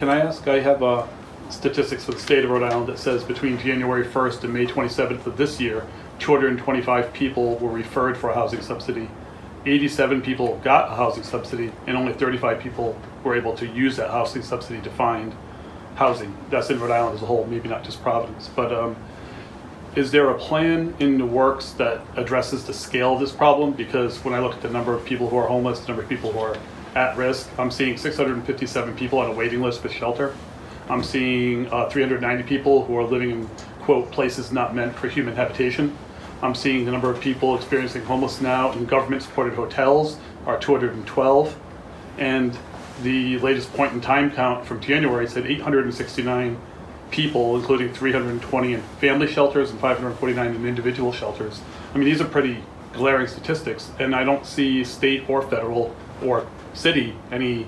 Can I ask, I have statistics for the state of Rhode Island that says between January 1st and May 27th of this year, 225 people were referred for a housing subsidy. 87 people got a housing subsidy, and only 35 people were able to use that housing subsidy to find housing. That's in Rhode Island as a whole, maybe not just Providence. But is there a plan in the works that addresses the scale of this problem? Because when I look at the number of people who are homeless, the number of people who are at risk, I'm seeing 657 people on a waiting list for shelter. I'm seeing 390 people who are living in, quote, places not meant for human habitation. I'm seeing the number of people experiencing homelessness now in government-supported hotels are 212. And the latest point in time count from January said 869 people, including 320 in family shelters and 549 in individual shelters. I mean, these are pretty glaring statistics, and I don't see state or federal or city any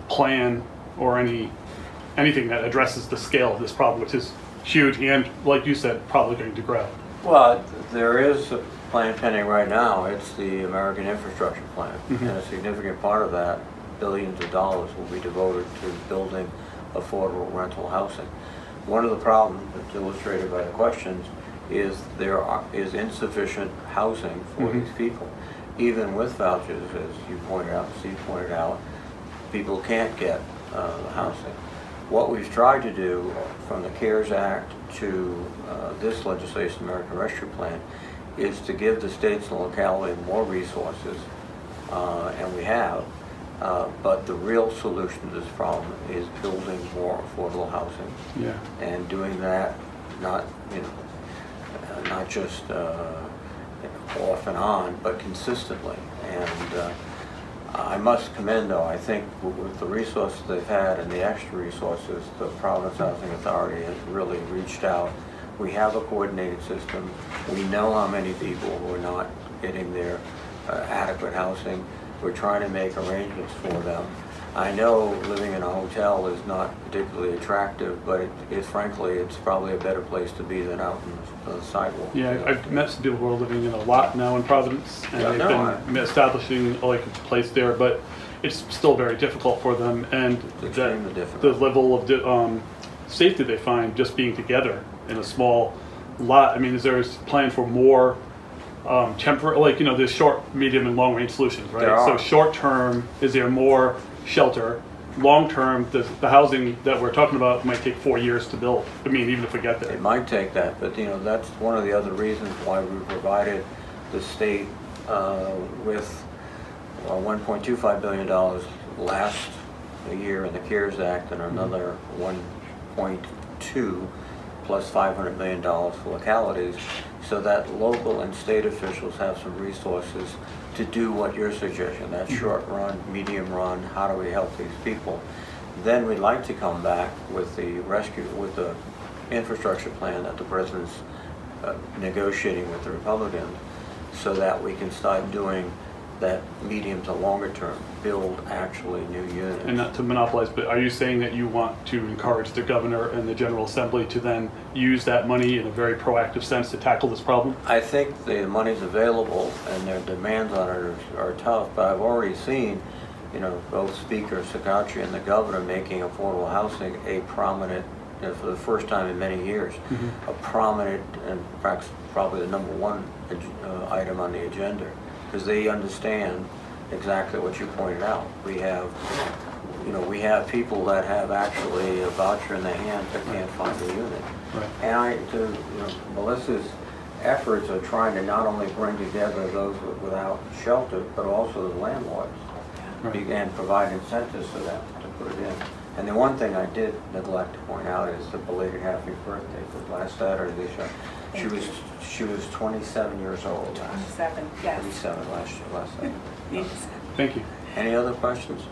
plan or anything that addresses the scale of this problem, which is huge and, like you said, probably going to grow. Well, there is a plan pending right now. It's the American Infrastructure Plan. Mm-hmm. And a significant part of that, billions of dollars, will be devoted to building affordable rental housing. One of the problems that's illustrated by the questions is there is insufficient housing for mm-hmm. these people. Even with vouchers, as you pointed out, Steve pointed out, people can't get the housing. What we've tried to do from the CARES Act to this legislation, American Rescue Plan, is to give the states and locality more resources, and we have, but the real solution to this problem is building more affordable housing. Yeah. And doing that not just off and on, but consistently. And I must commend, though, I think with the resources they've had and the extra resources, the Providence Housing Authority has really reached out. We have a coordinated system. We know how many people who are not getting their adequate housing. We're trying to make arrangements for them. I know living in a hotel is not particularly attractive, but frankly, it's probably a better place to be than out on the sidewalk. Yeah, I've met some people who are living in a lot now in Providence, and they've been establishing like a place there, but it's still very difficult for them, and the level of safety they find just being together in a small lot. I mean, is there a plan for more temporary, like, there's short, medium, and long range solutions, right? So short term, is there more shelter? Long term, the housing that we're talking about might take 4 years to build. I mean, even if we get there. It might take that, but that's one of the other reasons why we provided the state with $1.25 billion last year in the CARES Act, and another 1.2 plus $500 million for localities, so that local and state officials have some resources to do what you're suggesting, that short run, medium run, how do we help these people? Then we'd like to come back with the infrastructure plan that the president's negotiating with the Republicans, so that we can start doing that medium to longer term, build actually new units. And not to monopolize, but are you saying that you want to encourage the governor and the General Assembly to then use that money in a very proactive sense to tackle this problem? I think the money's available and their demands on it are tough, but I've already seen, both Speaker Sakatri and the governor making affordable housing a prominent, for the first time in many years, mm-hmm. a prominent and perhaps probably the number one item on the agenda. Because they understand exactly what you pointed out. We have people that have actually a voucher in their hand that can't find a unit. Right. And Melissa's efforts are trying to not only bring together those without shelter, but also the landlords, right. And provide incentives for them to put it in. And the one thing I did neglect to point out is the belated happy birthday, because last Saturday she was 27 years old. 27, yes. 27 last Saturday. Yes. Thank you. Any other questions?